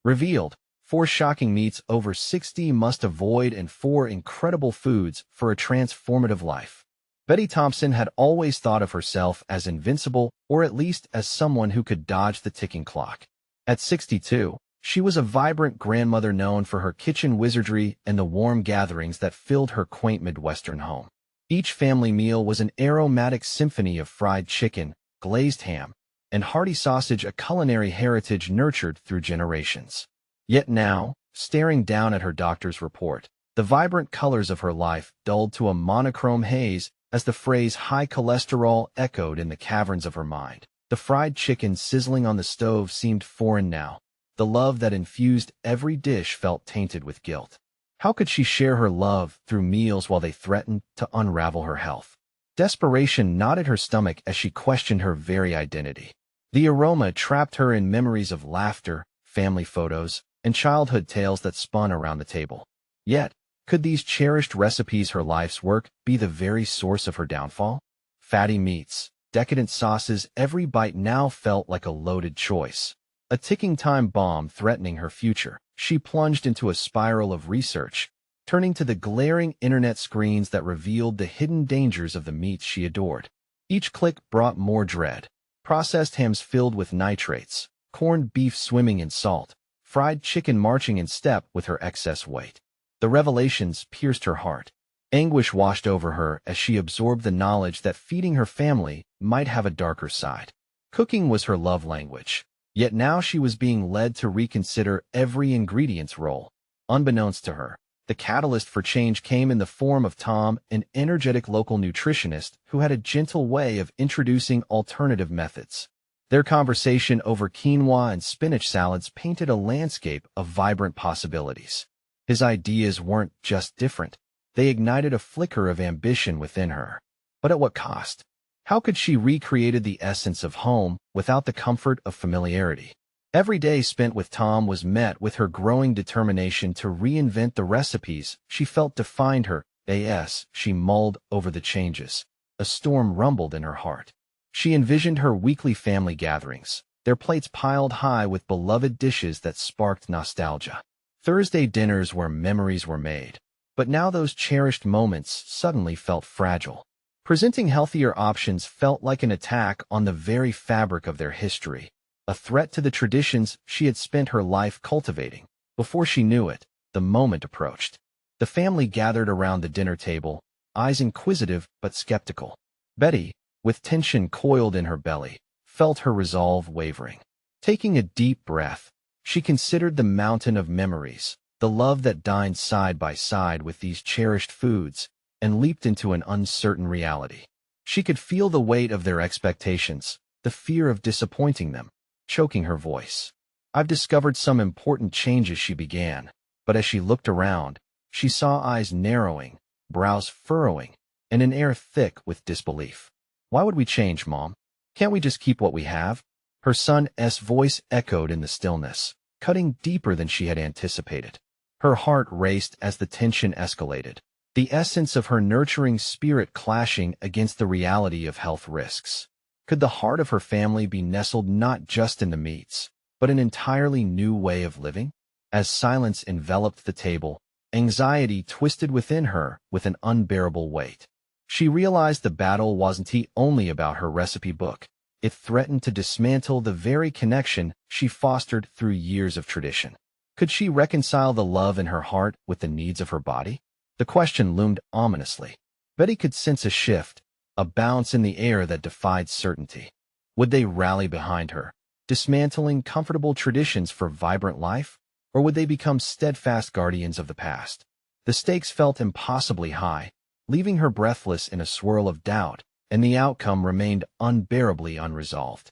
Revealed, 4 shocking meats over 60 must avoid and 4 incredible foods for a transformative life. Betty Thompson had always thought of herself as invincible, or at least as someone who could dodge the ticking clock. At 62, she was a vibrant grandmother known for her kitchen wizardry and the warm gatherings that filled her quaint Midwestern home. Each family meal was an aromatic symphony of fried chicken, glazed ham, and hearty sausage, a culinary heritage nurtured through generations. Yet now, staring down at her doctor's report, the vibrant colors of her life dulled to a monochrome haze as the phrase high cholesterol echoed in the caverns of her mind. The fried chicken sizzling on the stove seemed foreign now. The love that infused every dish felt tainted with guilt. How could she share her love through meals while they threatened to unravel her health? Desperation knotted her stomach as she questioned her very identity. The aroma trapped her in memories of laughter, family photos, and childhood tales that spun around the table. Yet, could these cherished recipes, her life's work, be the very source of her downfall? Fatty meats, decadent sauces, every bite now felt like a loaded choice. A ticking time bomb threatening her future. She plunged into a spiral of research, turning to the glaring internet screens that revealed the hidden dangers of the meats she adored. Each click brought more dread. Processed hams filled with nitrates, corned beef swimming in salt, fried chicken marching in step with her excess weight. The revelations pierced her heart. Anguish washed over her as she absorbed the knowledge that feeding her family might have a darker side. Cooking was her love language. Yet now she was being led to reconsider every ingredient's role. Unbeknownst to her, the catalyst for change came in the form of Tom, an energetic local nutritionist who had a gentle way of introducing alternative methods. Their conversation over quinoa and spinach salads painted a landscape of vibrant possibilities. His ideas weren't just different, they ignited a flicker of ambition within her. But at what cost? How could she recreate the essence of home without the comfort of familiarity? Every day spent with Tom was met with her growing determination to reinvent the recipes she felt defined her. As she mulled over the changes, a storm rumbled in her heart. She envisioned her weekly family gatherings, their plates piled high with beloved dishes that sparked nostalgia. Thursday dinners where memories were made. But now those cherished moments suddenly felt fragile. Presenting healthier options felt like an attack on the very fabric of their history, a threat to the traditions she had spent her life cultivating. Before she knew it, the moment approached. The family gathered around the dinner table, eyes inquisitive but skeptical. Betty, with tension coiled in her belly, felt her resolve wavering. Taking a deep breath, she considered the mountain of memories, the love that dined side by side with these cherished foods, and leaped into an uncertain reality. She could feel the weight of their expectations, the fear of disappointing them, choking her voice. "I've discovered some important changes," she began, but as she looked around, she saw eyes narrowing, brows furrowing, and an air thick with disbelief. "Why would we change, Mom? Can't we just keep what we have?" Her son's voice echoed in the stillness, cutting deeper than she had anticipated. Her heart raced as the tension escalated, the essence of her nurturing spirit clashing against the reality of health risks. Could the heart of her family be nestled not just in the meats, but an entirely new way of living? As silence enveloped the table, anxiety twisted within her with an unbearable weight. She realized the battle wasn't only about her recipe book. It threatened to dismantle the very connection she fostered through years of tradition. Could she reconcile the love in her heart with the needs of her body? The question loomed ominously. Betty could sense a shift, a bounce in the air that defied certainty. Would they rally behind her, dismantling comfortable traditions for vibrant life? Or would they become steadfast guardians of the past? The stakes felt impossibly high, leaving her breathless in a swirl of doubt, and the outcome remained unbearably unresolved.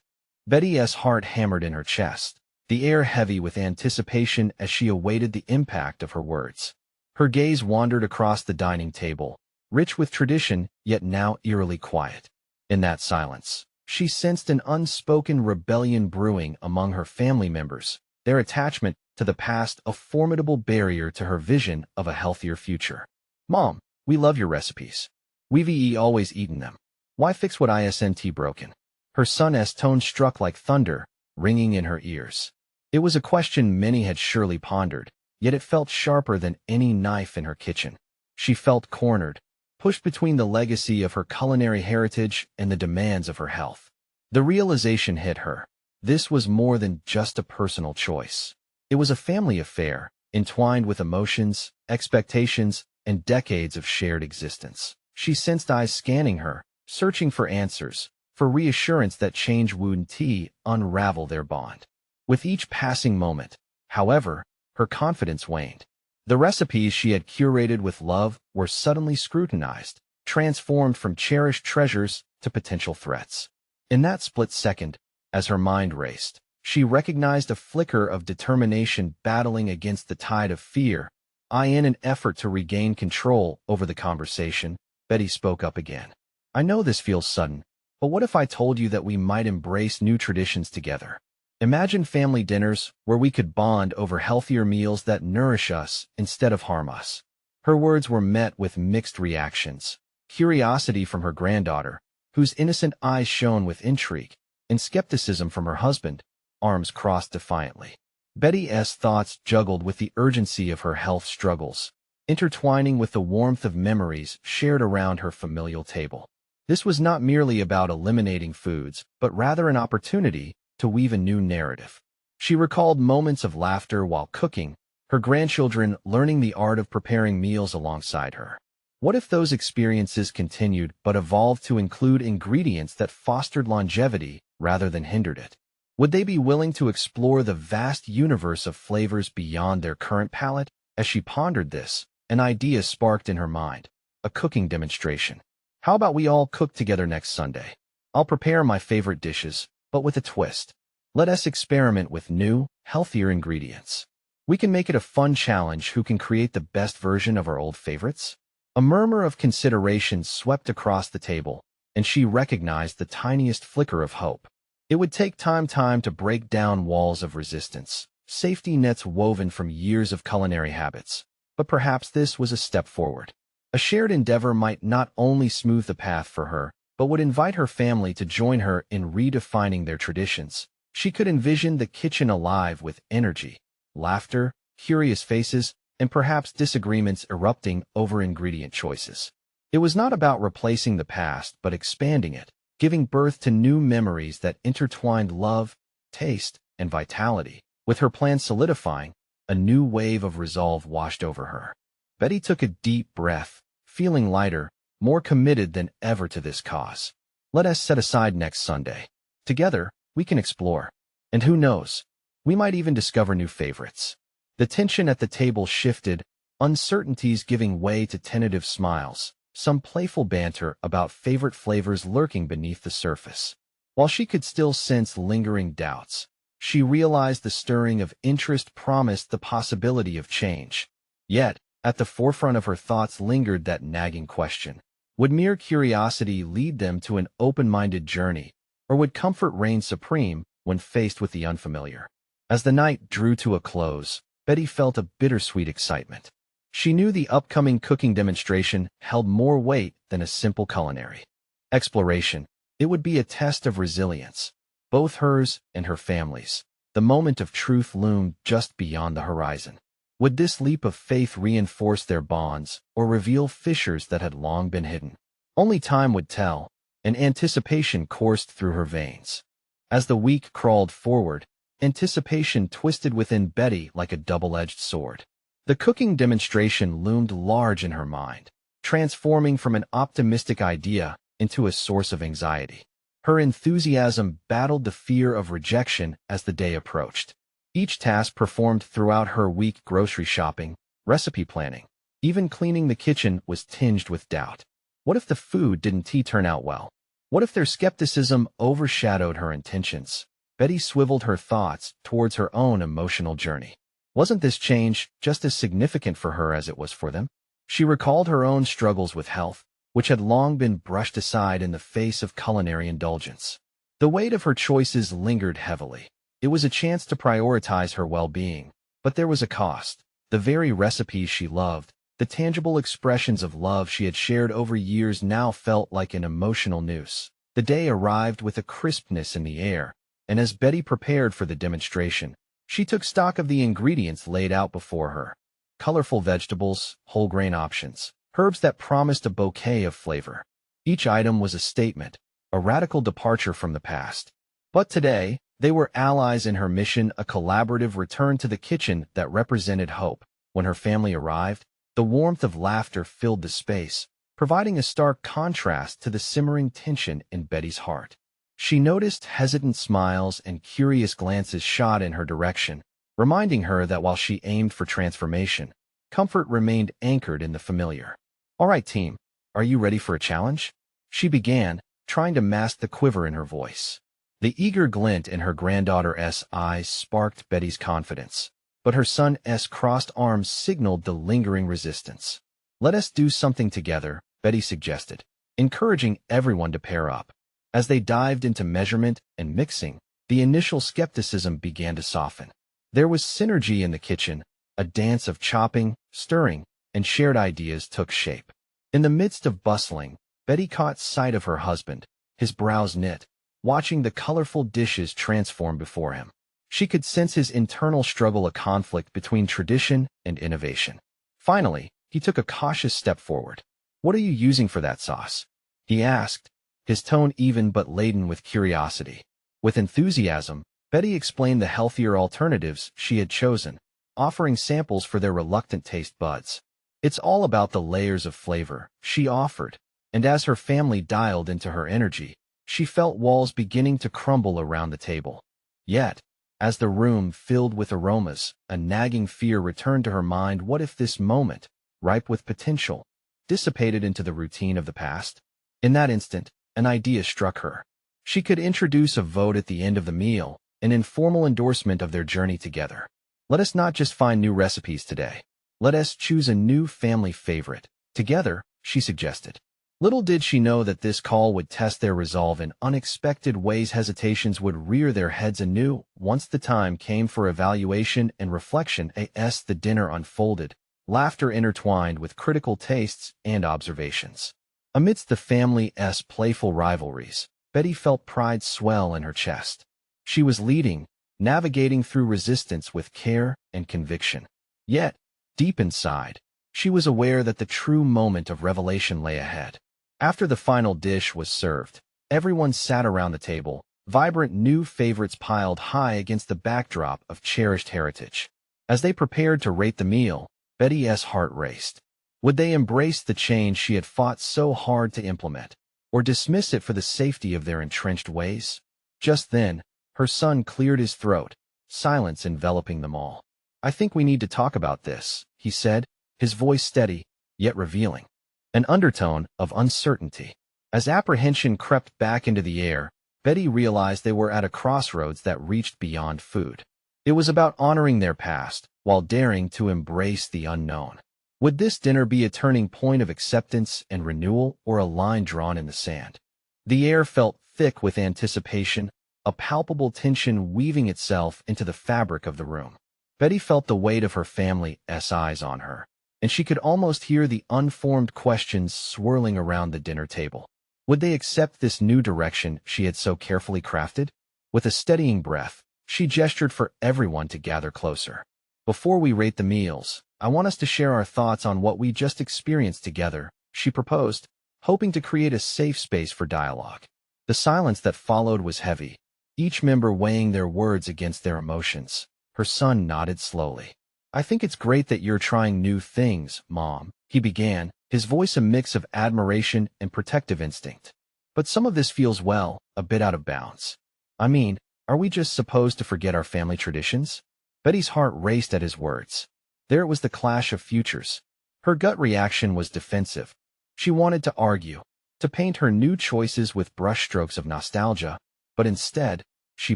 Betty's heart hammered in her chest, the air heavy with anticipation as she awaited the impact of her words. Her gaze wandered across the dining table, rich with tradition, yet now eerily quiet. In that silence, she sensed an unspoken rebellion brewing among her family members, their attachment to the past a formidable barrier to her vision of a healthier future. "Mom, we love your recipes. We've always eaten them. Why fix what isn't broken?" Her son's tone struck like thunder, ringing in her ears. It was a question many had surely pondered, yet it felt sharper than any knife in her kitchen. She felt cornered, pushed between the legacy of her culinary heritage and the demands of her health. The realization hit her. This was more than just a personal choice. It was a family affair, entwined with emotions, expectations, and decades of shared existence. She sensed eyes scanning her, searching for answers, for reassurance that change wouldn't unravel their bond. With each passing moment, however, her confidence waned. The recipes she had curated with love were suddenly scrutinized, transformed from cherished treasures to potential threats. In that split second, as her mind raced, she recognized a flicker of determination battling against the tide of fear. In an effort to regain control over the conversation, Betty spoke up again. I know this feels sudden, but what if I told you that we might embrace new traditions together? Imagine family dinners where we could bond over healthier meals that nourish us instead of harm us. Her words were met with mixed reactions. Curiosity from her granddaughter, whose innocent eyes shone with intrigue, and skepticism from her husband, arms crossed defiantly. Betty's thoughts juggled with the urgency of her health struggles, intertwining with the warmth of memories shared around her familial table. This was not merely about eliminating foods, but rather an opportunity to weave a new narrative. She recalled moments of laughter while cooking, her grandchildren learning the art of preparing meals alongside her. What if those experiences continued but evolved to include ingredients that fostered longevity rather than hindered it? Would they be willing to explore the vast universe of flavors beyond their current palate? As she pondered this, an idea sparked in her mind: a cooking demonstration. How about we all cook together next Sunday? I'll prepare my favorite dishes, but with a twist. Let us experiment with new, healthier ingredients. We can make it a fun challenge who can create the best version of our old favorites. A murmur of consideration swept across the table, and she recognized the tiniest flicker of hope. It would take time to break down walls of resistance, safety nets woven from years of culinary habits. But perhaps this was a step forward. A shared endeavor might not only smooth the path for her, but would invite her family to join her in redefining their traditions. She could envision the kitchen alive with energy, laughter, curious faces, and perhaps disagreements erupting over ingredient choices. It was not about replacing the past, but expanding it, giving birth to new memories that intertwined love, taste, and vitality. With her plan solidifying, a new wave of resolve washed over her. Betty took a deep breath, feeling lighter, more committed than ever to this cause. Let us set aside next Sunday. Together, we can explore. And who knows, we might even discover new favorites. The tension at the table shifted, uncertainties giving way to tentative smiles, some playful banter about favorite flavors lurking beneath the surface. While she could still sense lingering doubts, she realized the stirring of interest promised the possibility of change. Yet, at the forefront of her thoughts lingered that nagging question. Would mere curiosity lead them to an open-minded journey, or would comfort reign supreme when faced with the unfamiliar? As the night drew to a close, Betty felt a bittersweet excitement. She knew the upcoming cooking demonstration held more weight than a simple culinary exploration. It would be a test of resilience, both hers and her family's. The moment of truth loomed just beyond the horizon. Would this leap of faith reinforce their bonds or reveal fissures that had long been hidden? Only time would tell, and anticipation coursed through her veins. As the week crawled forward, anticipation twisted within Betty like a double-edged sword. The cooking demonstration loomed large in her mind, transforming from an optimistic idea into a source of anxiety. Her enthusiasm battled the fear of rejection as the day approached. Each task performed throughout her week: grocery shopping, recipe planning, even cleaning the kitchen was tinged with doubt. What if the food didn't turn out well? What if their skepticism overshadowed her intentions? Betty swiveled her thoughts towards her own emotional journey. Wasn't this change just as significant for her as it was for them? She recalled her own struggles with health, which had long been brushed aside in the face of culinary indulgence. The weight of her choices lingered heavily. It was a chance to prioritize her well-being, but there was a cost. The very recipes she loved, the tangible expressions of love she had shared over years, now felt like an emotional noose. The day arrived with a crispness in the air, and as Betty prepared for the demonstration, She took stock of the ingredients laid out before her. Colorful vegetables, whole grain options, herbs that promised a bouquet of flavor. Each item was a statement, a radical departure from the past. But today, they were allies in her mission, a collaborative return to the kitchen that represented hope. When her family arrived, the warmth of laughter filled the space, providing a stark contrast to the simmering tension in Betty's heart. She noticed hesitant smiles and curious glances shot in her direction, reminding her that while she aimed for transformation, comfort remained anchored in the familiar. "All right, team, are you ready for a challenge?" She began, trying to mask the quiver in her voice. The eager glint in her granddaughter's eyes sparked Betty's confidence, but her son's crossed arms signaled the lingering resistance. "Let us do something together," Betty suggested, encouraging everyone to pair up. As they dived into measurement and mixing, the initial skepticism began to soften. There was synergy in the kitchen, a dance of chopping, stirring, and shared ideas took shape. In the midst of bustling, Betty caught sight of her husband, his brows knit, watching the colorful dishes transform before him. She could sense his internal struggle, a conflict between tradition and innovation. Finally, he took a cautious step forward. "What are you using for that sauce?" he asked, his tone even but laden with curiosity. With enthusiasm, Betty explained the healthier alternatives she had chosen, offering samples for their reluctant taste buds. "It's all about the layers of flavor," she offered, and as her family dialed into her energy, she felt walls beginning to crumble around the table. Yet, as the room filled with aromas, a nagging fear returned to her mind. What if this moment, ripe with potential, dissipated into the routine of the past? In that instant, an idea struck her. She could introduce a vote at the end of the meal, an informal endorsement of their journey together. "Let us not just find new recipes today. Let us choose a new family favorite together," she suggested. Little did she know that this call would test their resolve in unexpected ways. Hesitations would rear their heads anew once the time came for evaluation and reflection. As the dinner unfolded, laughter intertwined with critical tastes and observations. Amidst the family's playful rivalries, Betty felt pride swell in her chest. She was leading, navigating through resistance with care and conviction. Yet, deep inside, she was aware that the true moment of revelation lay ahead. After the final dish was served, everyone sat around the table, vibrant new favorites piled high against the backdrop of cherished heritage. As they prepared to rate the meal, Betty's heart raced. Would they embrace the change she had fought so hard to implement, or dismiss it for the safety of their entrenched ways? Just then, her son cleared his throat, silence enveloping them all. "I think we need to talk about this," he said, his voice steady, yet revealing an undertone of uncertainty. As apprehension crept back into the air, Betty realized they were at a crossroads that reached beyond food. It was about honoring their past, while daring to embrace the unknown. Would this dinner be a turning point of acceptance and renewal, or a line drawn in the sand? The air felt thick with anticipation, a palpable tension weaving itself into the fabric of the room. Betty felt the weight of her family's eyes on her, and she could almost hear the unformed questions swirling around the dinner table. Would they accept this new direction she had so carefully crafted? With a steadying breath, she gestured for everyone to gather closer. "Before we rate the meals, I want us to share our thoughts on what we just experienced together," she proposed, hoping to create a safe space for dialogue. The silence that followed was heavy, each member weighing their words against their emotions. Her son nodded slowly. "I think it's great that you're trying new things, Mom," he began, his voice a mix of admiration and protective instinct. "But some of this feels, well, a bit out of bounds. I mean, are we just supposed to forget our family traditions?" Betty's heart raced at his words. There was the clash of futures. Her gut reaction was defensive. She wanted to argue, to paint her new choices with brushstrokes of nostalgia, but instead, she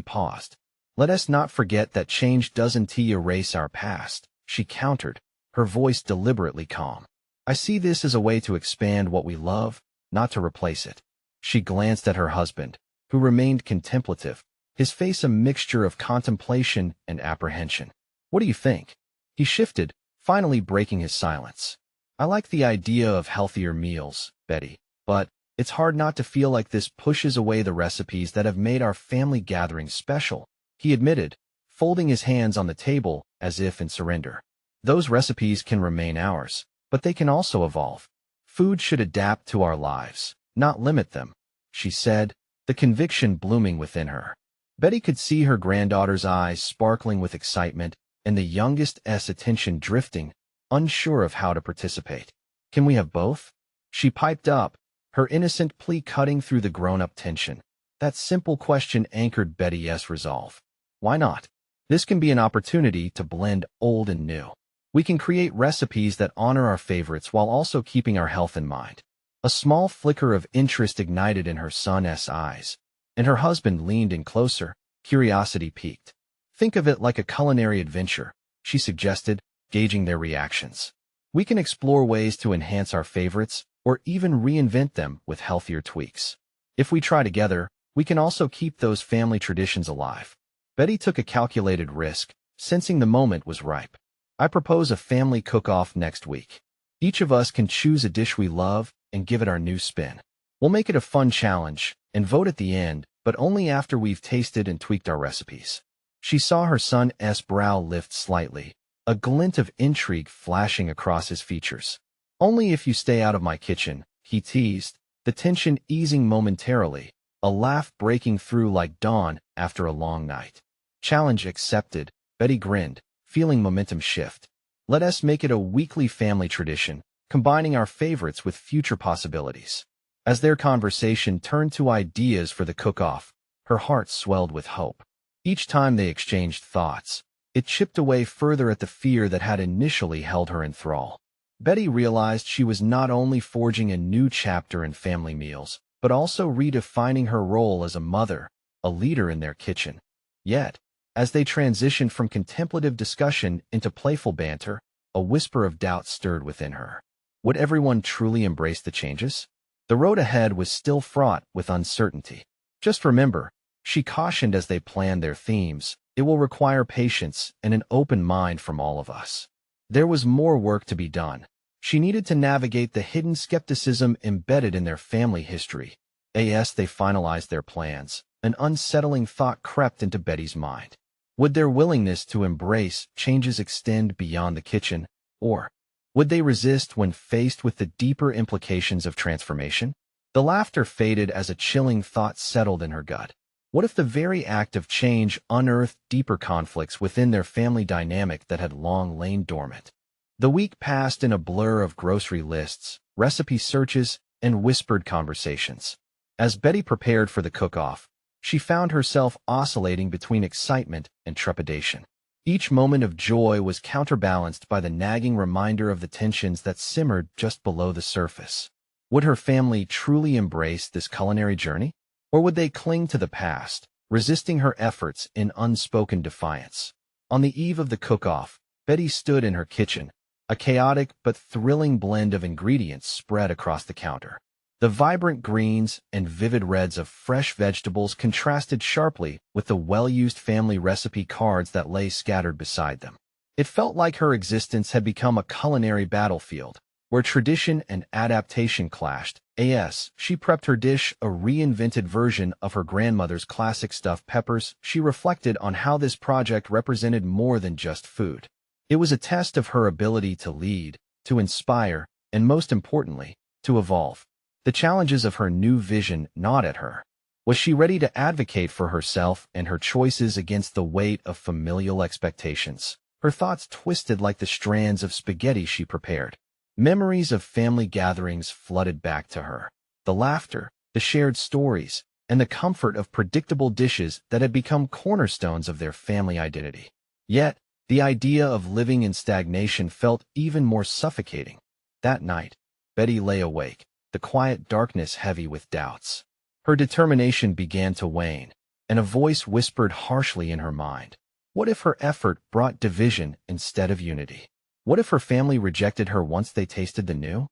paused. "Let us not forget that change doesn't erase our past," she countered, her voice deliberately calm. "I see this as a way to expand what we love, not to replace it." She glanced at her husband, who remained contemplative, his face a mixture of contemplation and apprehension. "What do you think?" He shifted, finally breaking his silence. "I like the idea of healthier meals, Betty, but it's hard not to feel like this pushes away the recipes that have made our family gatherings special," he admitted, folding his hands on the table as if in surrender. Those recipes can remain ours, but they can also evolve. Food should adapt to our lives, not limit them, she said, the conviction blooming within her. Betty could see her granddaughter's eyes sparkling with excitement and the youngest's attention drifting, unsure of how to participate. Can we have both? She piped up, her innocent plea cutting through the grown-up tension. That simple question anchored Betty's resolve. Why not? This can be an opportunity to blend old and new. We can create recipes that honor our favorites while also keeping our health in mind. A small flicker of interest ignited in her son's eyes, and her husband leaned in closer, curiosity piqued. Think of it like a culinary adventure, she suggested, gauging their reactions. We can explore ways to enhance our favorites or even reinvent them with healthier tweaks. If we try together, we can also keep those family traditions alive. Betty took a calculated risk, sensing the moment was ripe. I propose a family cook-off next week. Each of us can choose a dish we love and give it our new spin. We'll make it a fun challenge and vote at the end, but only after we've tasted and tweaked our recipes. She saw her son's brow lift slightly, a glint of intrigue flashing across his features. Only if you stay out of my kitchen, he teased, the tension easing momentarily, a laugh breaking through like dawn after a long night. Challenge accepted, Betty grinned, feeling momentum shift. Let us make it a weekly family tradition, combining our favorites with future possibilities. As their conversation turned to ideas for the cook-off, her heart swelled with hope. Each time they exchanged thoughts, it chipped away further at the fear that had initially held her in thrall. Betty realized she was not only forging a new chapter in family meals, but also redefining her role as a mother, a leader in their kitchen. Yet, as they transitioned from contemplative discussion into playful banter, a whisper of doubt stirred within her. Would everyone truly embrace the changes? The road ahead was still fraught with uncertainty. Just remember, she cautioned as they planned their themes, it will require patience and an open mind from all of us. There was more work to be done. She needed to navigate the hidden skepticism embedded in their family history. As they finalized their plans, an unsettling thought crept into Betty's mind. Would their willingness to embrace changes extend beyond the kitchen, or would they resist when faced with the deeper implications of transformation? The laughter faded as a chilling thought settled in her gut. What if the very act of change unearthed deeper conflicts within their family dynamic that had long lain dormant? The week passed in a blur of grocery lists, recipe searches, and whispered conversations. As Betty prepared for the cook-off, she found herself oscillating between excitement and trepidation. Each moment of joy was counterbalanced by the nagging reminder of the tensions that simmered just below the surface. Would her family truly embrace this culinary journey? Or would they cling to the past, resisting her efforts in unspoken defiance? On the eve of the cook-off, Betty stood in her kitchen, a chaotic but thrilling blend of ingredients spread across the counter. The vibrant greens and vivid reds of fresh vegetables contrasted sharply with the well-used family recipe cards that lay scattered beside them. It felt like her existence had become a culinary battlefield, where tradition and adaptation clashed. She prepped her dish, a reinvented version of her grandmother's classic stuffed peppers. She reflected on how this project represented more than just food. It was a test of her ability to lead, to inspire, and most importantly, to evolve. The challenges of her new vision gnawed at her. Was she ready to advocate for herself and her choices against the weight of familial expectations? Her thoughts twisted like the strands of spaghetti she prepared. Memories of family gatherings flooded back to her. The laughter, the shared stories, and the comfort of predictable dishes that had become cornerstones of their family identity. Yet, the idea of living in stagnation felt even more suffocating. That night, Betty lay awake, the quiet darkness heavy with doubts. Her determination began to wane, and a voice whispered harshly in her mind. What if her effort brought division instead of unity? What if her family rejected her once they tasted the new?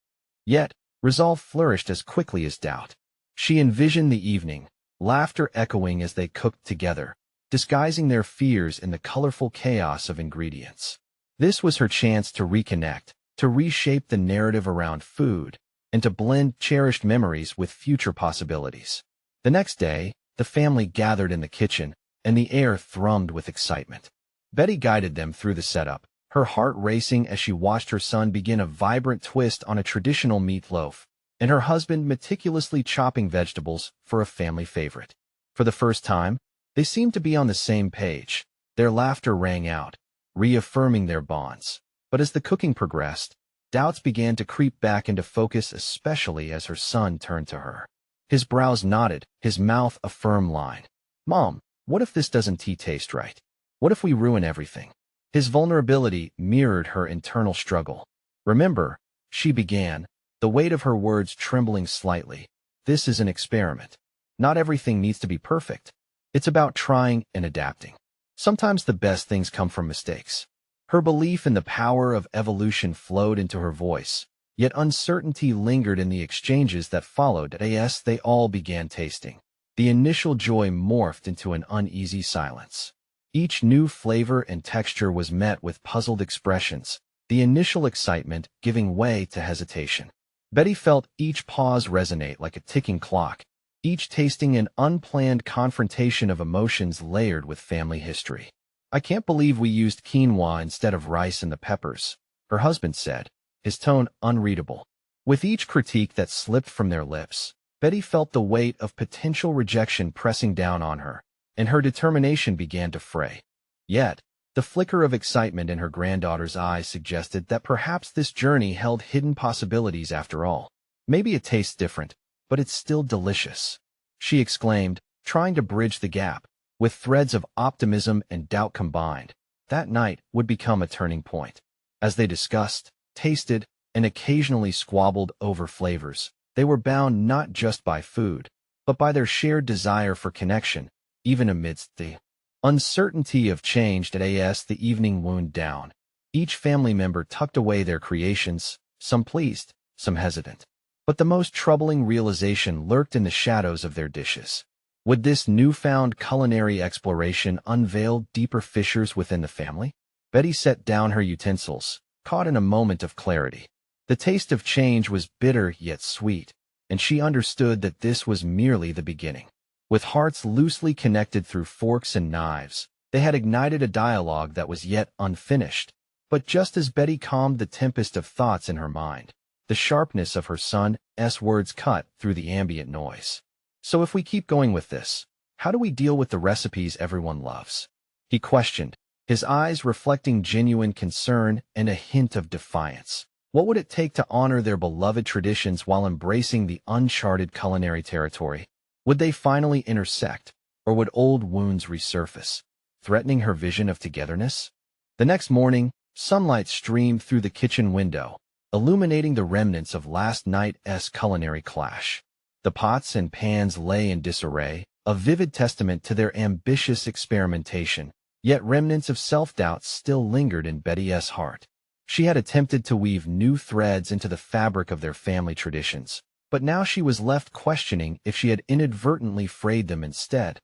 Yet, resolve flourished as quickly as doubt. She envisioned the evening, laughter echoing as they cooked together, disguising their fears in the colorful chaos of ingredients. This was her chance to reconnect, to reshape the narrative around food, and to blend cherished memories with future possibilities. The next day, the family gathered in the kitchen, and the air thrummed with excitement. Betty guided them through the setup, her heart racing as she watched her son begin a vibrant twist on a traditional meatloaf, and her husband meticulously chopping vegetables for a family favorite. For the first time, they seemed to be on the same page. Their laughter rang out, reaffirming their bonds. But as the cooking progressed, doubts began to creep back into focus, especially as her son turned to her. His brows knotted, his mouth a firm line. "Mom, what if this doesn't taste right? What if we ruin everything?" His vulnerability mirrored her internal struggle. "Remember," she began, the weight of her words trembling slightly, "this is an experiment. Not everything needs to be perfect. It's about trying and adapting. Sometimes the best things come from mistakes." Her belief in the power of evolution flowed into her voice, yet uncertainty lingered in the exchanges that followed. As they all began tasting, the initial joy morphed into an uneasy silence. Each new flavor and texture was met with puzzled expressions, the initial excitement giving way to hesitation. Betty felt each pause resonate like a ticking clock, each tasting an unplanned confrontation of emotions layered with family history. "I can't believe we used quinoa instead of rice and the peppers," her husband said, his tone unreadable. With each critique that slipped from their lips, Betty felt the weight of potential rejection pressing down on her, and her determination began to fray. Yet, the flicker of excitement in her granddaughter's eyes suggested that perhaps this journey held hidden possibilities after all. "Maybe it tastes different, but it's still delicious," she exclaimed, trying to bridge the gap. With threads of optimism and doubt combined, that night would become a turning point. As they discussed, tasted, and occasionally squabbled over flavors, they were bound not just by food, but by their shared desire for connection, even amidst the uncertainty of change. As the evening wound down, each family member tucked away their creations, some pleased, some hesitant. But the most troubling realization lurked in the shadows of their dishes. Would this newfound culinary exploration unveil deeper fissures within the family? Betty set down her utensils, caught in a moment of clarity. The taste of change was bitter yet sweet, and she understood that this was merely the beginning. With hearts loosely connected through forks and knives, they had ignited a dialogue that was yet unfinished. But just as Betty calmed the tempest of thoughts in her mind, the sharpness of her son's words cut through the ambient noise. "So if we keep going with this, how do we deal with the recipes everyone loves?" he questioned, his eyes reflecting genuine concern and a hint of defiance. What would it take to honor their beloved traditions while embracing the uncharted culinary territory? Would they finally intersect, or would old wounds resurface, threatening her vision of togetherness? The next morning, sunlight streamed through the kitchen window, illuminating the remnants of last night's culinary clash. The pots and pans lay in disarray, a vivid testament to their ambitious experimentation, yet remnants of self-doubt still lingered in Betty's heart. She had attempted to weave new threads into the fabric of their family traditions, but now she was left questioning if she had inadvertently frayed them instead.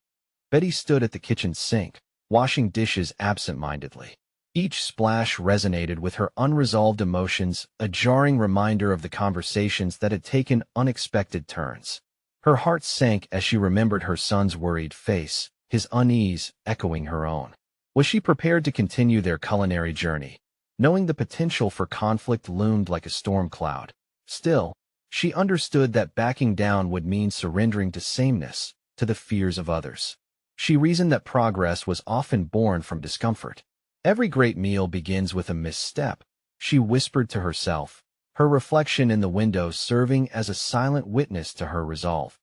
Betty stood at the kitchen sink, washing dishes absent-mindedly. Each splash resonated with her unresolved emotions, a jarring reminder of the conversations that had taken unexpected turns. Her heart sank as she remembered her son's worried face, his unease echoing her own. Was she prepared to continue their culinary journey, knowing the potential for conflict loomed like a storm cloud? Still, she understood that backing down would mean surrendering to sameness, to the fears of others. She reasoned that progress was often born from discomfort. "Every great meal begins with a misstep," she whispered to herself, her reflection in the window serving as a silent witness to her resolve.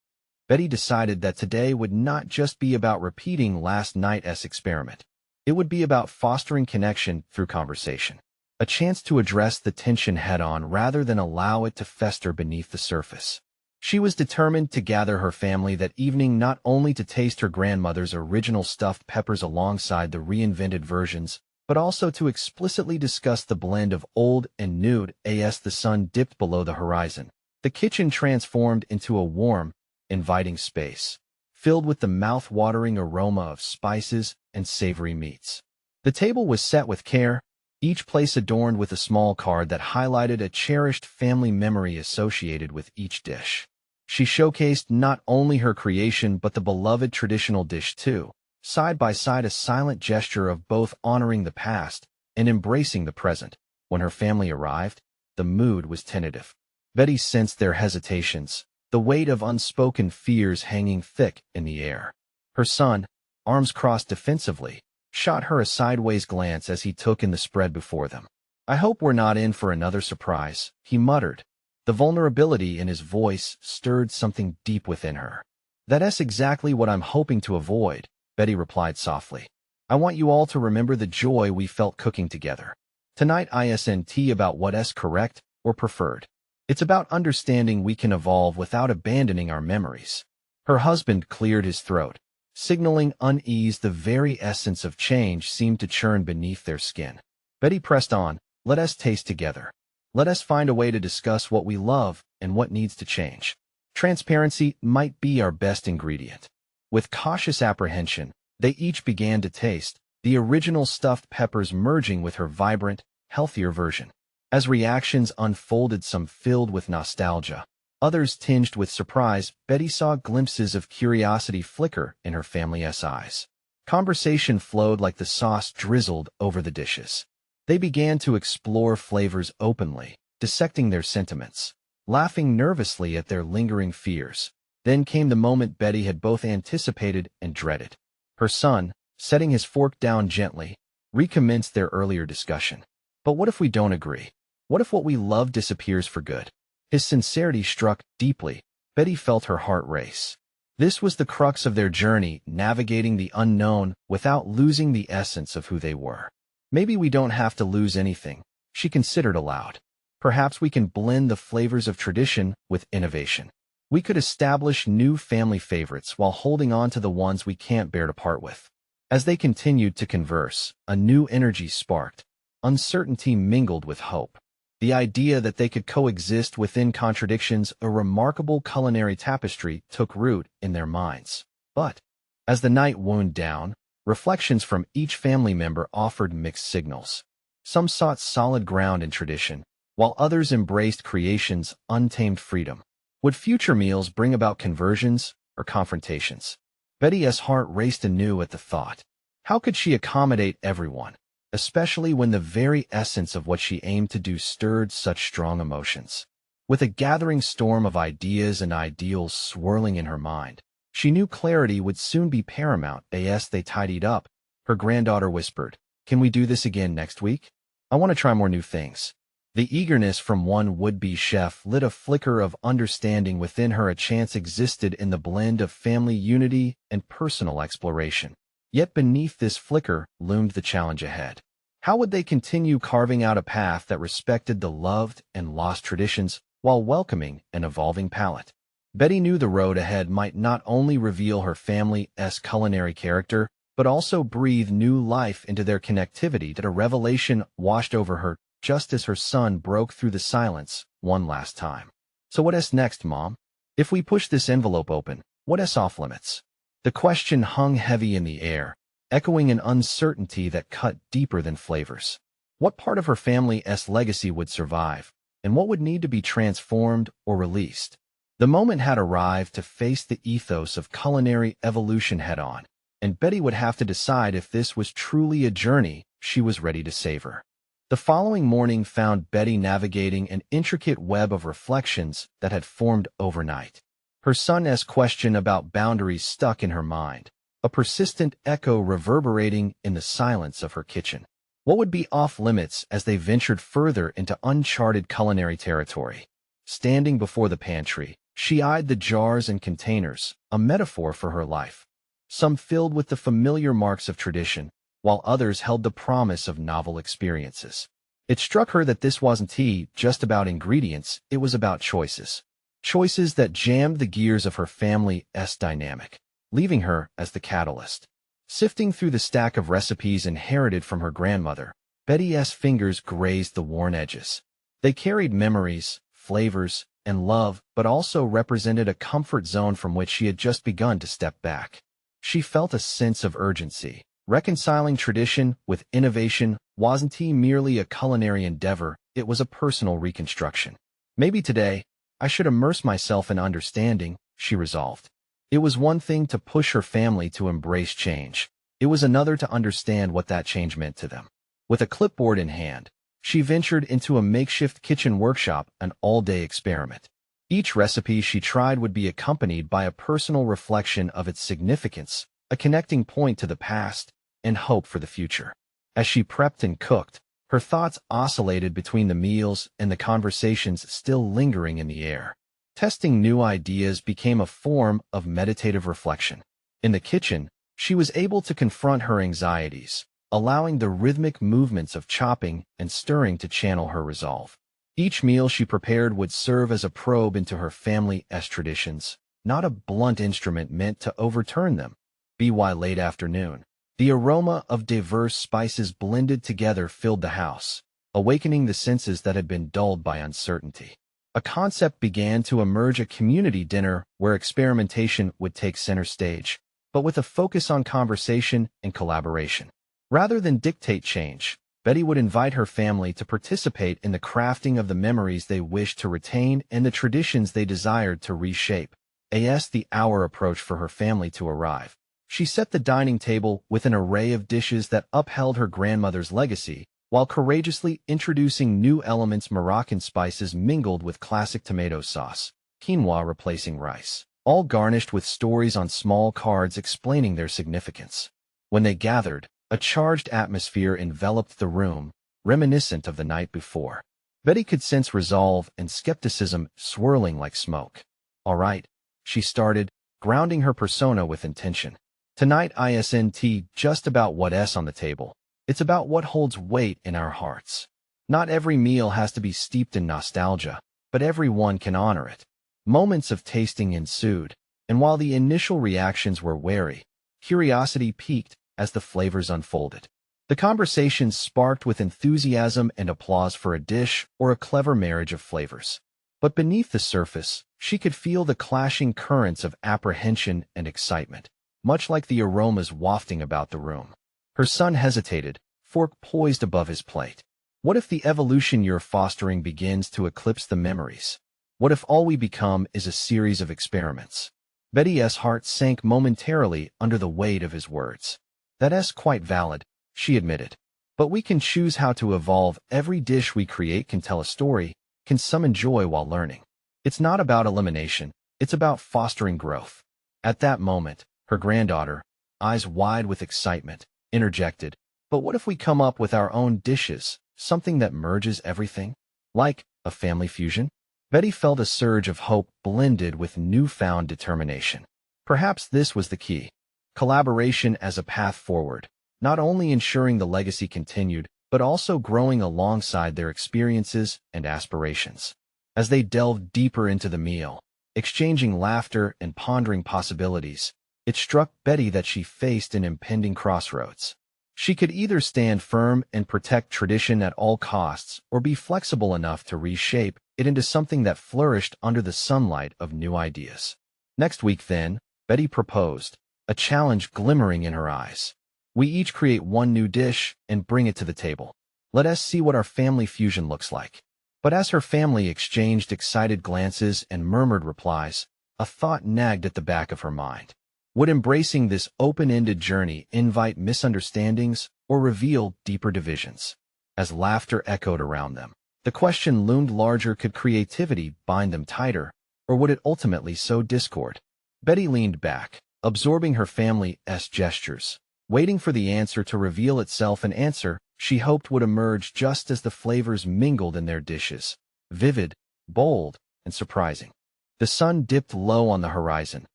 Betty decided that today would not just be about repeating last night's experiment. It would be about fostering connection through conversation, a chance to address the tension head-on rather than allow it to fester beneath the surface. She was determined to gather her family that evening, not only to taste her grandmother's original stuffed peppers alongside the reinvented versions, but also to explicitly discuss the blend of old and new. As the sun dipped below the horizon, the kitchen transformed into a warm, inviting space, filled with the mouth-watering aroma of spices and savory meats. The table was set with care, each place adorned with a small card that highlighted a cherished family memory associated with each dish. She showcased not only her creation but the beloved traditional dish too, side by side, a silent gesture of both honoring the past and embracing the present. When her family arrived, the mood was tentative. Betty sensed their hesitations, the weight of unspoken fears hanging thick in the air. Her son, arms crossed defensively, shot her a sideways glance as he took in the spread before them. "I hope we're not in for another surprise," he muttered. The vulnerability in his voice stirred something deep within her. "That's exactly what I'm hoping to avoid," Betty replied softly. "I want you all to remember the joy we felt cooking together. Tonight isn't about what's correct or preferred. It's about understanding we can evolve without abandoning our memories." Her husband cleared his throat, signaling unease. The very essence of change seemed to churn beneath their skin. Betty pressed on. "Let us taste together. Let us find a way to discuss what we love and what needs to change. Transparency might be our best ingredient." With cautious apprehension, they each began to taste, the original stuffed peppers merging with her vibrant, healthier version. As reactions unfolded, some filled with nostalgia, others tinged with surprise, Betty saw glimpses of curiosity flicker in her family's eyes. Conversation flowed like the sauce drizzled over the dishes. They began to explore flavors openly, dissecting their sentiments, laughing nervously at their lingering fears. Then came the moment Betty had both anticipated and dreaded. Her son, setting his fork down gently, recommenced their earlier discussion. "But what if we don't agree? What if what we love disappears for good?" His sincerity struck deeply. Betty felt her heart race. This was the crux of their journey, navigating the unknown without losing the essence of who they were. "Maybe we don't have to lose anything," she considered aloud. "Perhaps we can blend the flavors of tradition with innovation. We could establish new family favorites while holding on to the ones we can't bear to part with." As they continued to converse, a new energy sparked. Uncertainty mingled with hope. The idea that they could coexist within contradictions, a remarkable culinary tapestry, took root in their minds. But as the night wound down, reflections from each family member offered mixed signals. Some sought solid ground in tradition, while others embraced creation's untamed freedom. Would future meals bring about conversions or confrontations? Betty's heart raced anew at the thought. How could she accommodate everyone, especially when the very essence of what she aimed to do stirred such strong emotions? With a gathering storm of ideas and ideals swirling in her mind, she knew clarity would soon be paramount. As they tidied up, her granddaughter whispered, "Can we do this again next week? I want to try more new things." The eagerness from one would-be chef lit a flicker of understanding within her. A chance existed in the blend of family unity and personal exploration. Yet beneath this flicker loomed the challenge ahead. How would they continue carving out a path that respected the loved and lost traditions while welcoming an evolving palate? Betty knew the road ahead might not only reveal her family's culinary character, but also breathe new life into their connectivity. That a revelation washed over her just as her son broke through the silence one last time. "So what's next, Mom? If we push this envelope open, what's off limits?" The question hung heavy in the air, echoing an uncertainty that cut deeper than flavors. What part of her family's legacy would survive, and what would need to be transformed or released? The moment had arrived to face the ethos of culinary evolution head-on, and Betty would have to decide if this was truly a journey she was ready to savor. The following morning found Betty navigating an intricate web of reflections that had formed overnight. Her son's question about boundaries stuck in her mind, a persistent echo reverberating in the silence of her kitchen. What would be off-limits as they ventured further into uncharted culinary territory? Standing before the pantry, she eyed the jars and containers, a metaphor for her life. Some filled with the familiar marks of tradition, while others held the promise of novel experiences. It struck her that this wasn't just about ingredients, it was about choices. Choices that jammed the gears of her family's dynamic, leaving her as the catalyst. Sifting through the stack of recipes inherited from her grandmother, Betty's fingers grazed the worn edges. They carried memories, flavors, and love, but also represented a comfort zone from which she had just begun to step back. She felt a sense of urgency. Reconciling tradition with innovation wasn't merely a culinary endeavor, it was a personal reconstruction. Maybe today, I should immerse myself in understanding, she resolved. It was one thing to push her family to embrace change, It was another to understand what that change meant to them. With a clipboard in hand, she ventured into a makeshift kitchen workshop, an all-day experiment. Each recipe she tried would be accompanied by a personal reflection of its significance, a connecting point to the past, and hope for the future. As she prepped and cooked, her thoughts oscillated between the meals and the conversations still lingering in the air. Testing new ideas became a form of meditative reflection. In the kitchen, she was able to confront her anxieties, allowing the rhythmic movements of chopping and stirring to channel her resolve. Each meal she prepared would serve as a probe into her family's traditions, not a blunt instrument meant to overturn them. By late afternoon, the aroma of diverse spices blended together filled the house, awakening the senses that had been dulled by uncertainty. A concept began to emerge: a community dinner where experimentation would take center stage, but with a focus on conversation and collaboration. Rather than dictate change, Betty would invite her family to participate in the crafting of the memories they wished to retain and the traditions they desired to reshape. As the hour approached for her family to arrive, she set the dining table with an array of dishes that upheld her grandmother's legacy, while courageously introducing new elements: Moroccan spices mingled with classic tomato sauce, quinoa replacing rice, all garnished with stories on small cards explaining their significance. When they gathered, a charged atmosphere enveloped the room, reminiscent of the night before. Betty could sense resolve and skepticism swirling like smoke. "All right," she started, grounding her persona with intention. "Tonight isn't just about what's on the table. It's about what holds weight in our hearts. Not every meal has to be steeped in nostalgia, but everyone can honor it." Moments of tasting ensued, and while the initial reactions were wary, curiosity piqued as the flavors unfolded. The conversation sparked with enthusiasm and applause for a dish or a clever marriage of flavors. But beneath the surface, she could feel the clashing currents of apprehension and excitement, much like the aromas wafting about the room. Her son hesitated, fork poised above his plate. "What if the evolution you're fostering begins to eclipse the memories? What if all we become is a series of experiments?" Betty's heart sank momentarily under the weight of his words. "That's quite valid," she admitted. "But we can choose how to evolve. Every dish we create can tell a story, can summon joy while learning. It's not about elimination, it's about fostering growth." At that moment, her granddaughter, eyes wide with excitement, interjected, "But what if we come up with our own dishes, something that merges everything? Like a family fusion?" Betty felt a surge of hope blended with newfound determination. Perhaps this was the key. Collaboration as a path forward, not only ensuring the legacy continued, but also growing alongside their experiences and aspirations. As they delved deeper into the meal, exchanging laughter and pondering possibilities, it struck Betty that she faced an impending crossroads. She could either stand firm and protect tradition at all costs, or be flexible enough to reshape it into something that flourished under the sunlight of new ideas. Next week, then, Betty proposed, a challenge glimmering in her eyes. "We each create one new dish and bring it to the table. Let us see what our family fusion looks like." But as her family exchanged excited glances and murmured replies, a thought nagged at the back of her mind. Would embracing this open-ended journey invite misunderstandings or reveal deeper divisions? As laughter echoed around them, the question loomed larger: could creativity bind them tighter, or would it ultimately sow discord? Betty leaned back, absorbing her family's gestures, waiting for the answer to reveal itself, an answer she hoped would emerge just as the flavors mingled in their dishes, vivid, bold, and surprising. The sun dipped low on the horizon,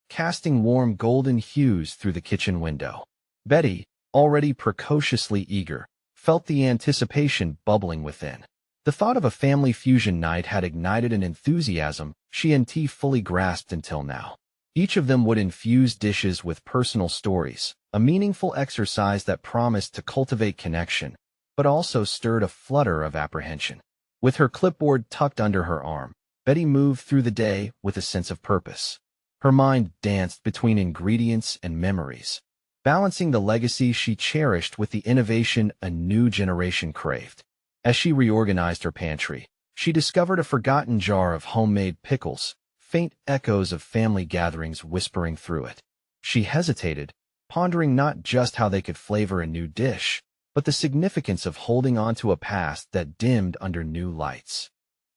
casting warm golden hues through the kitchen window. Betty, already precociously eager, felt the anticipation bubbling within. The thought of a family fusion night had ignited an enthusiasm she and T fully grasped until now. Each of them would infuse dishes with personal stories, a meaningful exercise that promised to cultivate connection, but also stirred a flutter of apprehension. With her clipboard tucked under her arm, Betty moved through the day with a sense of purpose. Her mind danced between ingredients and memories, balancing the legacy she cherished with the innovation a new generation craved. As she reorganized her pantry, she discovered a forgotten jar of homemade pickles, faint echoes of family gatherings whispering through it. She hesitated, pondering not just how they could flavor a new dish, but the significance of holding on to a past that dimmed under new lights.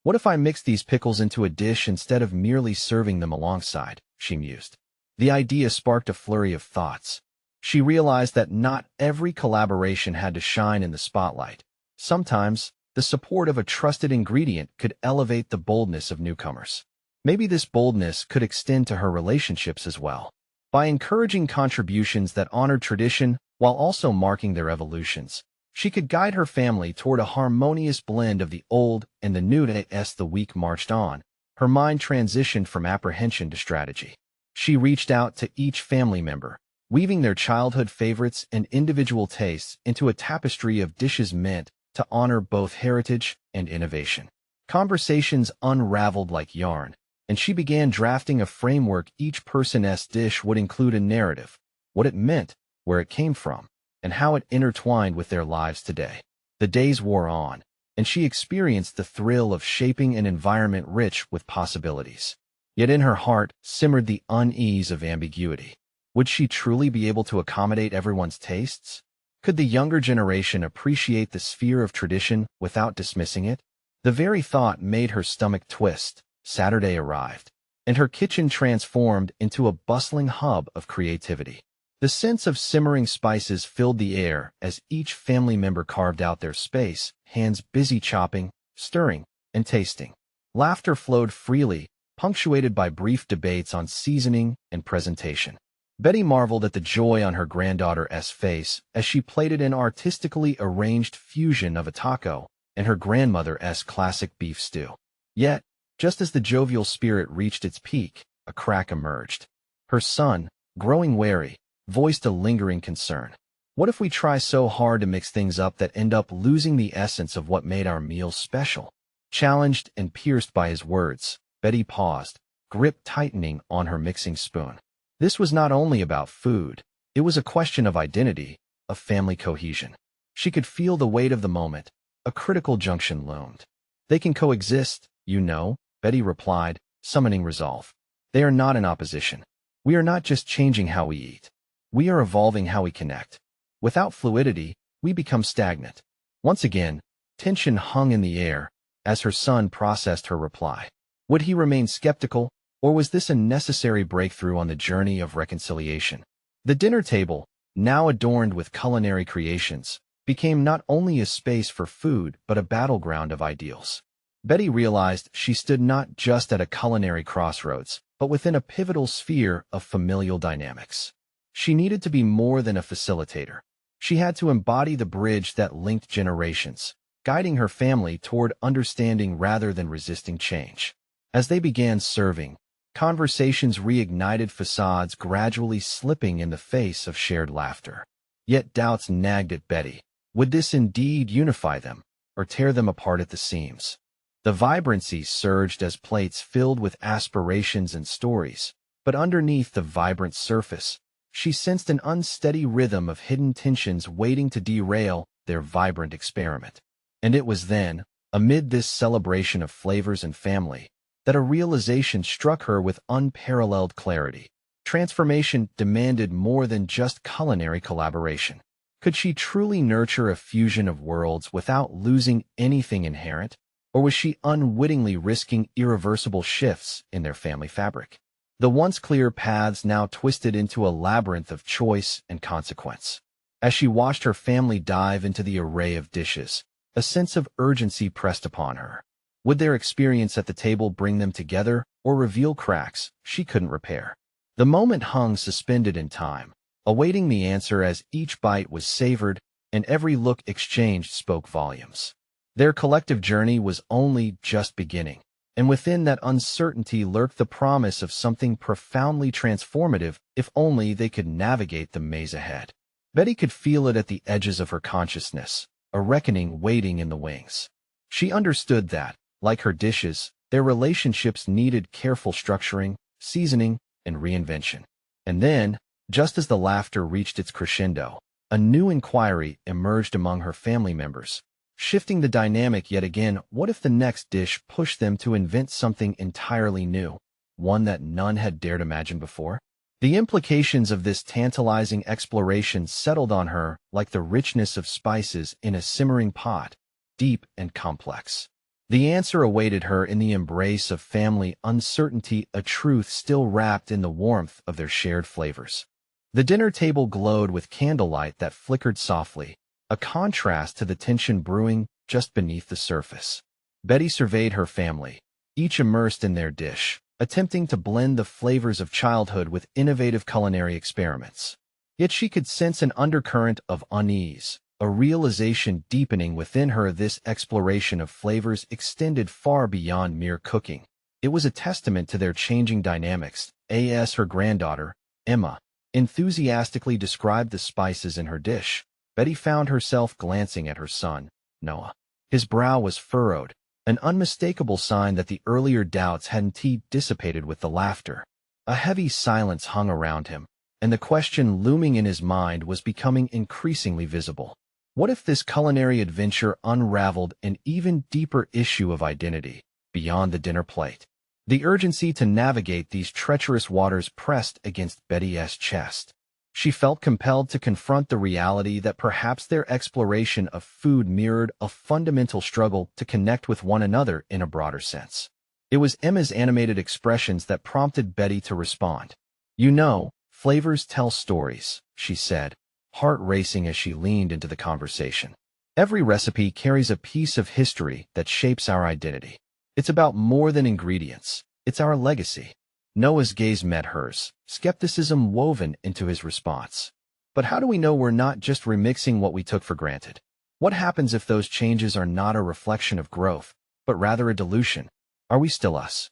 What if I mixed these pickles into a dish instead of merely serving them alongside? She mused. The idea sparked a flurry of thoughts. She realized that not every collaboration had to shine in the spotlight. Sometimes, the support of a trusted ingredient could elevate the boldness of newcomers. Maybe this boldness could extend to her relationships as well. By encouraging contributions that honored tradition while also marking their evolutions, she could guide her family toward a harmonious blend of the old and the new. As the week marched on, her mind transitioned from apprehension to strategy. She reached out to each family member, weaving their childhood favorites and individual tastes into a tapestry of dishes meant to honor both heritage and innovation. Conversations unraveled like yarn, and she began drafting a framework. Each person's dish would include a narrative, what it meant, where it came from, and how it intertwined with their lives today. The days wore on, and she experienced the thrill of shaping an environment rich with possibilities. Yet in her heart simmered the unease of ambiguity. Would she truly be able to accommodate everyone's tastes? Could the younger generation appreciate the sphere of tradition without dismissing it? The very thought made her stomach twist. Saturday arrived, and her kitchen transformed into a bustling hub of creativity. The sense of simmering spices filled the air as each family member carved out their space, hands busy chopping, stirring, and tasting. Laughter flowed freely, punctuated by brief debates on seasoning and presentation. Betty marveled at the joy on her granddaughter's face as she plated an artistically arranged fusion of a taco and her grandmother's classic beef stew. Yet, just as the jovial spirit reached its peak, a crack emerged. Her son, growing wary, voiced a lingering concern. What if we try so hard to mix things up that end up losing the essence of what made our meals special? Challenged and pierced by his words, Betty paused, grip tightening on her mixing spoon. This was not only about food, it was a question of identity, of family cohesion. She could feel the weight of the moment. A critical junction loomed. They can coexist, you know, Betty replied, summoning resolve. They are not in opposition. We are not just changing how we eat. We are evolving how we connect. Without fluidity, we become stagnant. Once again, tension hung in the air as her son processed her reply. Would he remain skeptical, or was this a necessary breakthrough on the journey of reconciliation? The dinner table, now adorned with culinary creations, became not only a space for food but a battleground of ideals. Betty realized she stood not just at a culinary crossroads, but within a pivotal sphere of familial dynamics. She needed to be more than a facilitator. She had to embody the bridge that linked generations, guiding her family toward understanding rather than resisting change. As they began serving, conversations reignited, facades gradually slipping in the face of shared laughter. Yet doubts nagged at Betty. Would this indeed unify them, or tear them apart at the seams? The vibrancy surged as plates filled with aspirations and stories, but underneath the vibrant surface, she sensed an unsteady rhythm of hidden tensions waiting to derail their vibrant experiment. And it was then, amid this celebration of flavors and family, that a realization struck her with unparalleled clarity. Transformation demanded more than just culinary collaboration. Could she truly nurture a fusion of worlds without losing anything inherent? Or was she unwittingly risking irreversible shifts in their family fabric? The once clear paths now twisted into a labyrinth of choice and consequence. As she watched her family dive into the array of dishes, a sense of urgency pressed upon her. Would their experience at the table bring them together or reveal cracks she couldn't repair? The moment hung suspended in time, awaiting the answer as each bite was savored and every look exchanged spoke volumes. Their collective journey was only just beginning, and within that uncertainty lurked the promise of something profoundly transformative if only they could navigate the maze ahead. Betty could feel it at the edges of her consciousness, a reckoning waiting in the wings. She understood that, like her dishes, their relationships needed careful structuring, seasoning, and reinvention. And then, just as the laughter reached its crescendo, a new inquiry emerged among her family members. Shifting the dynamic yet again, what if the next dish pushed them to invent something entirely new, one that none had dared imagine before? The implications of this tantalizing exploration settled on her like the richness of spices in a simmering pot, deep and complex. The answer awaited her in the embrace of family uncertainty, a truth still wrapped in the warmth of their shared flavors. The dinner table glowed with candlelight that flickered softly, a contrast to the tension brewing just beneath the surface. Betty surveyed her family, each immersed in their dish, attempting to blend the flavors of childhood with innovative culinary experiments. Yet she could sense an undercurrent of unease, a realization deepening within her. This exploration of flavors extended far beyond mere cooking. It was a testament to their changing dynamics. As her granddaughter, Emma, enthusiastically described the spices in her dish, Betty found herself glancing at her son, Noah. His brow was furrowed, an unmistakable sign that the earlier doubts hadn't dissipated with the laughter. A heavy silence hung around him, and the question looming in his mind was becoming increasingly visible. What if this culinary adventure unraveled an even deeper issue of identity, beyond the dinner plate? The urgency to navigate these treacherous waters pressed against Betty's chest. She felt compelled to confront the reality that perhaps their exploration of food mirrored a fundamental struggle to connect with one another in a broader sense. It was Emma's animated expressions that prompted Betty to respond. "You know, flavors tell stories," she said, heart racing as she leaned into the conversation. "Every recipe carries a piece of history that shapes our identity. It's about more than ingredients. It's our legacy." Noah's gaze met hers, skepticism woven into his response. "But how do we know we're not just remixing what we took for granted? What happens if those changes are not a reflection of growth, but rather a dilution? Are we still us?"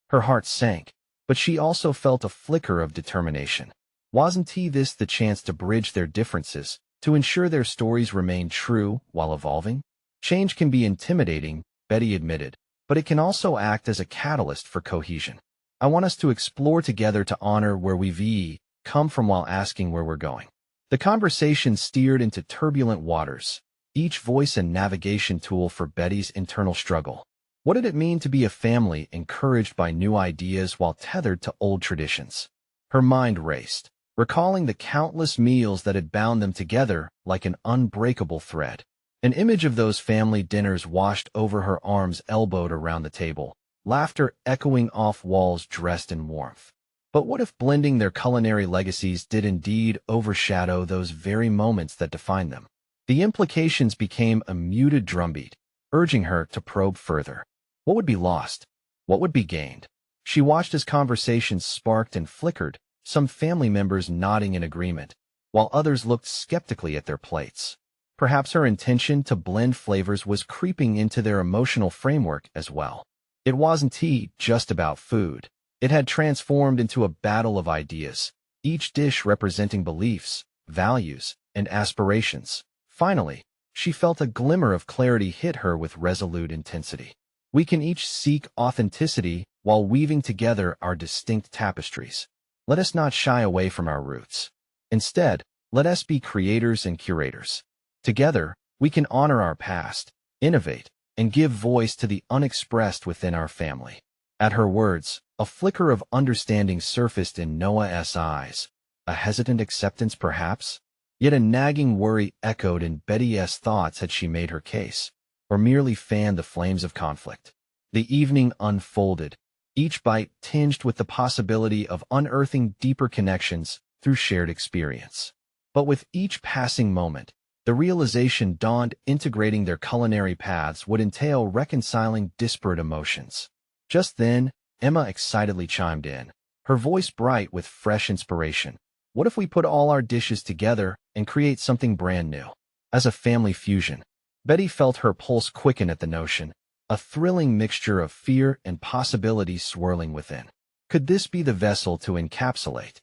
Her heart sank, but she also felt a flicker of determination. Wasn't this the chance to bridge their differences, to ensure their stories remain true while evolving? Change can be intimidating, Betty admitted, but it can also act as a catalyst for cohesion. "I want us to explore together, to honor where we've come from while asking where we're going." The conversation steered into turbulent waters, each voice a navigation tool for Betty's internal struggle. What did it mean to be a family encouraged by new ideas while tethered to old traditions? Her mind raced, recalling the countless meals that had bound them together like an unbreakable thread. An image of those family dinners washed over her, arms elbowed around the table, laughter echoing off walls dressed in warmth. But what if blending their culinary legacies did indeed overshadow those very moments that defined them? The implications became a muted drumbeat, urging her to probe further. What would be lost? What would be gained? She watched as conversations sparked and flickered, some family members nodding in agreement, while others looked skeptically at their plates. Perhaps her intention to blend flavors was creeping into their emotional framework as well. It wasn't just about food. It had transformed into a battle of ideas, each dish representing beliefs, values, and aspirations. Finally, she felt a glimmer of clarity hit her with resolute intensity. We can each seek authenticity while weaving together our distinct tapestries. Let us not shy away from our roots. Instead, let us be creators and curators. Together, we can honor our past, innovate, and give voice to the unexpressed within our family. At her words, a flicker of understanding surfaced in Noah's eyes. A hesitant acceptance, perhaps? Yet a nagging worry echoed in Betty's thoughts. Had she made her case, or merely fanned the flames of conflict? The evening unfolded, each bite tinged with the possibility of unearthing deeper connections through shared experience. But with each passing moment, the realization dawned: integrating their culinary paths would entail reconciling disparate emotions. Just then, Emma excitedly chimed in, her voice bright with fresh inspiration. "What if we put all our dishes together and create something brand new? As a family fusion?" Betty felt her pulse quicken at the notion, a thrilling mixture of fear and possibility swirling within. Could this be the vessel to encapsulate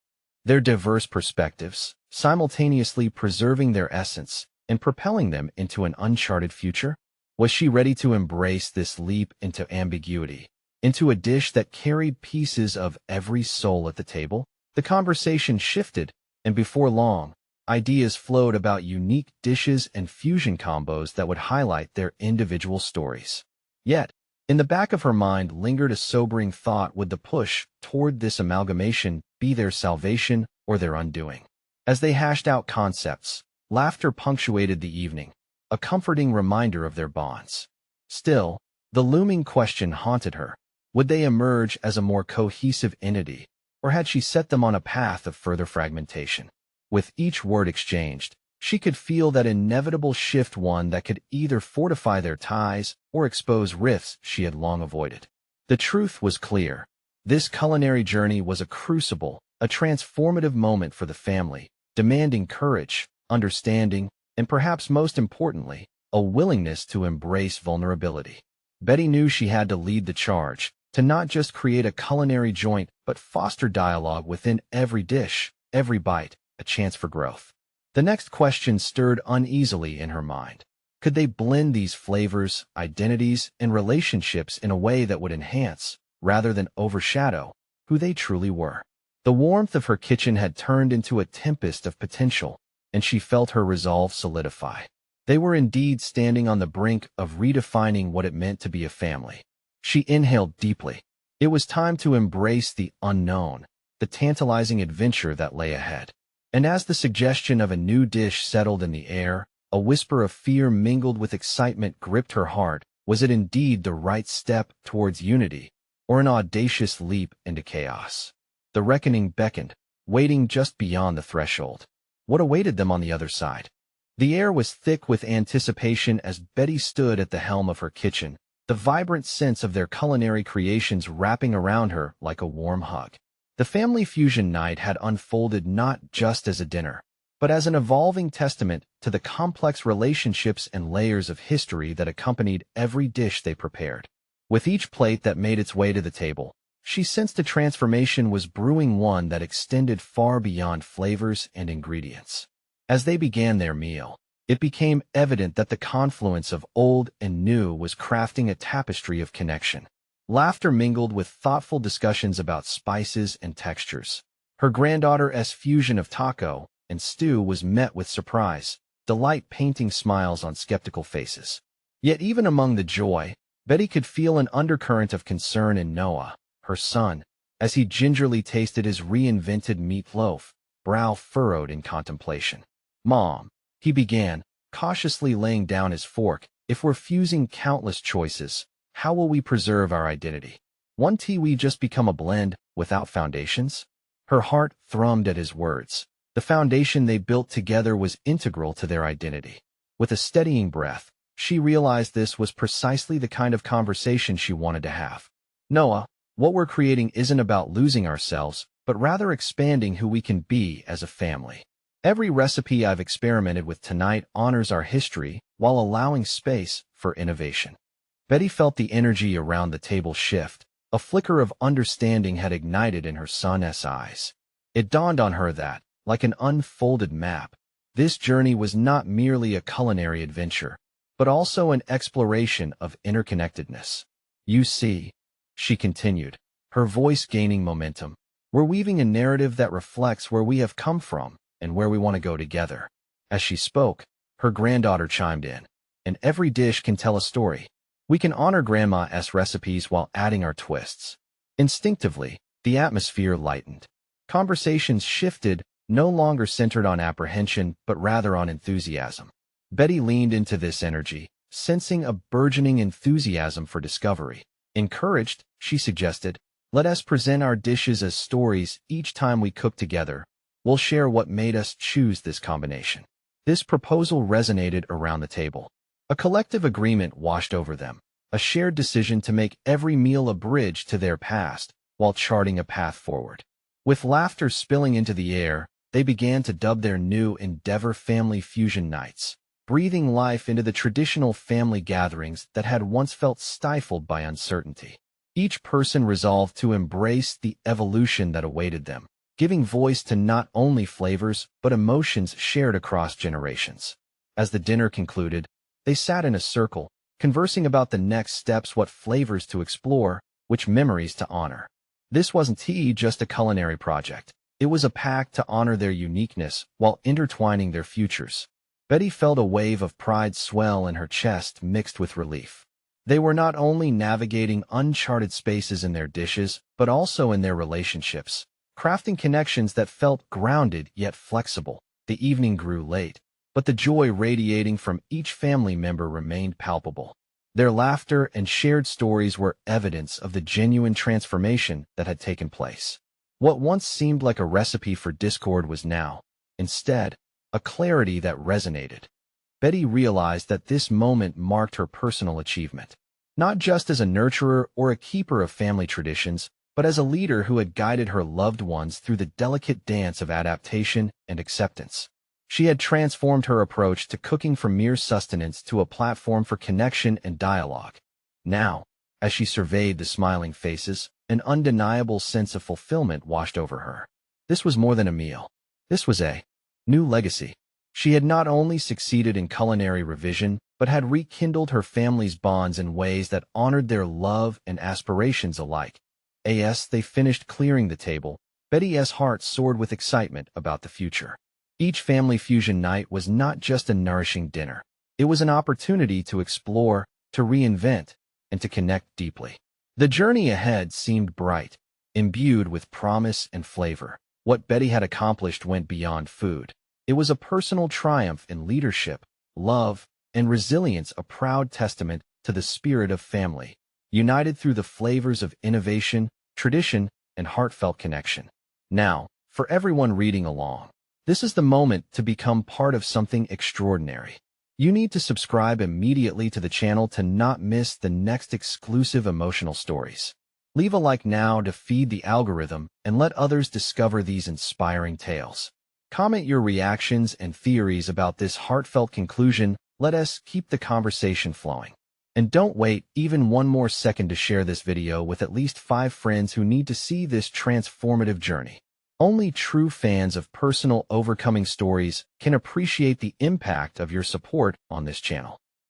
their diverse perspectives, simultaneously preserving their essence and propelling them into an uncharted future? Was she ready to embrace this leap into ambiguity, into a dish that carried pieces of every soul at the table? The conversation shifted, and before long, ideas flowed about unique dishes and fusion combos that would highlight their individual stories. Yet, In the back of her mind lingered a sobering thought: would the push toward this amalgamation be their salvation or their undoing? As they hashed out concepts, laughter punctuated the evening, a comforting reminder of their bonds. Still, the looming question haunted her. Would they emerge as a more cohesive entity, or had she set them on a path of further fragmentation? With each word exchanged, she could feel that inevitable shift, one that could either fortify their ties or expose rifts she had long avoided. The truth was clear. This culinary journey was a crucible, a transformative moment for the family, demanding courage, understanding, and perhaps most importantly, a willingness to embrace vulnerability. Betty knew she had to lead the charge, to not just create a culinary joint, but foster dialogue within every dish, every bite, a chance for growth. The next question stirred uneasily in her mind. Could they blend these flavors, identities, and relationships in a way that would enhance, rather than overshadow, who they truly were? The warmth of her kitchen had turned into a tempest of potential, and she felt her resolve solidify. They were indeed standing on the brink of redefining what it meant to be a family. She inhaled deeply. It was time to embrace the unknown, the tantalizing adventure that lay ahead. And as the suggestion of a new dish settled in the air, a whisper of fear mingled with excitement gripped her heart. Was it indeed the right step towards unity, or an audacious leap into chaos? The reckoning beckoned, waiting just beyond the threshold. What awaited them on the other side? The air was thick with anticipation as Betty stood at the helm of her kitchen, the vibrant sense of their culinary creations wrapping around her like a warm hug. The family fusion night had unfolded not just as a dinner, but as an evolving testament to the complex relationships and layers of history that accompanied every dish they prepared. With each plate that made its way to the table, she sensed a transformation was brewing, one that extended far beyond flavors and ingredients. As they began their meal, it became evident that the confluence of old and new was crafting a tapestry of connection. Laughter mingled with thoughtful discussions about spices and textures. Her granddaughter's fusion of taco and stew was met with surprise, delight painting smiles on skeptical faces. Yet even among the joy, Betty could feel an undercurrent of concern in Noah, her son, as he gingerly tasted his reinvented meatloaf, brow furrowed in contemplation. "Mom," he began, cautiously laying down his fork, "if we're fusing countless choices, how will we preserve our identity? Won't we just become a blend without foundations?" Her heart thrummed at his words. The foundation they built together was integral to their identity. With a steadying breath, she realized this was precisely the kind of conversation she wanted to have. "Noah, what we're creating isn't about losing ourselves, but rather expanding who we can be as a family. Every recipe I've experimented with tonight honors our history while allowing space for innovation." Betty felt the energy around the table shift. A flicker of understanding had ignited in her son's eyes. It dawned on her that, like an unfolded map, this journey was not merely a culinary adventure, but also an exploration of interconnectedness. "You see," she continued, her voice gaining momentum, "we're weaving a narrative that reflects where we have come from and where we want to go together." As she spoke, her granddaughter chimed in. "And every dish can tell a story. We can honor Grandma's recipes while adding our twists." Instinctively, the atmosphere lightened. Conversations shifted, no longer centered on apprehension, but rather on enthusiasm. Betty leaned into this energy, sensing a burgeoning enthusiasm for discovery. Encouraged, she suggested, "Let us present our dishes as stories each time we cook together. We'll share what made us choose this combination." This proposal resonated around the table. A collective agreement washed over them, a shared decision to make every meal a bridge to their past while charting a path forward. With laughter spilling into the air, they began to dub their new endeavor Family Fusion Nights, breathing life into the traditional family gatherings that had once felt stifled by uncertainty. Each person resolved to embrace the evolution that awaited them, giving voice to not only flavors but emotions shared across generations. As the dinner concluded, they sat in a circle, conversing about the next steps, what flavors to explore, which memories to honor. This wasn't just a culinary project. It was a pact to honor their uniqueness while intertwining their futures. Betty felt a wave of pride swell in her chest mixed with relief. They were not only navigating uncharted spaces in their dishes, but also in their relationships, crafting connections that felt grounded yet flexible. The evening grew late, but the joy radiating from each family member remained palpable. Their laughter and shared stories were evidence of the genuine transformation that had taken place. What once seemed like a recipe for discord was now, instead, a clarity that resonated. Betty realized that this moment marked her personal achievement, not just as a nurturer or a keeper of family traditions, but as a leader who had guided her loved ones through the delicate dance of adaptation and acceptance. She had transformed her approach to cooking from mere sustenance to a platform for connection and dialogue. Now, as she surveyed the smiling faces, an undeniable sense of fulfillment washed over her. This was more than a meal. This was a new legacy. She had not only succeeded in culinary revision, but had rekindled her family's bonds in ways that honored their love and aspirations alike. As they finished clearing the table, Betty's heart soared with excitement about the future. Each family fusion night was not just a nourishing dinner. It was an opportunity to explore, to reinvent, and to connect deeply. The journey ahead seemed bright, imbued with promise and flavor. What Betty had accomplished went beyond food. It was a personal triumph in leadership, love, and resilience, a proud testament to the spirit of family, united through the flavors of innovation, tradition, and heartfelt connection. Now, for everyone reading along, this is the moment to become part of something extraordinary. You need to subscribe immediately to the channel to not miss the next exclusive emotional stories. Leave a like now to feed the algorithm and let others discover these inspiring tales. Comment your reactions and theories about this heartfelt conclusion. Let us keep the conversation flowing. And don't wait even one more second to share this video with at least 5 friends who need to see this transformative journey. Only true fans of personal overcoming stories can appreciate the impact of your support on this channel.